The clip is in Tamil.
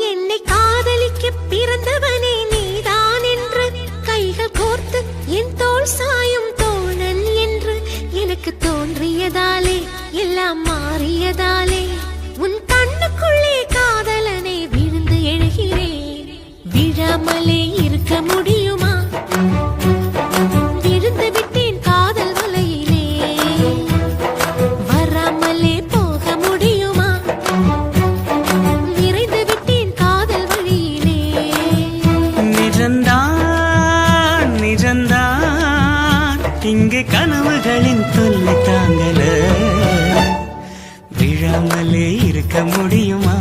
என்னை காதலிக்க பிறந்தவனே நீதான் என்று கைகள் கோர்த்து என் தோள் சாயும் தோழன் என்று எனக்கு தோன்றியதாலே எல்லாம் மாறியதாலே உன் கண்ணுக்குள்ளே காதலனை விழுந்து எழுகிறேன். விழாமலே இருக்க முடியுமா? விழுந்து விட்டேன் காதல் வலையிலே. வராமலே போக முடியுமா? விரைந்து விட்டேன் காதல் வழியிலே. நிஜந்தான் நிஜந்தான் இங்கே கனவுகளின் தொல்லை தாங்கல. விழாமலே இருக்க முடியுமா?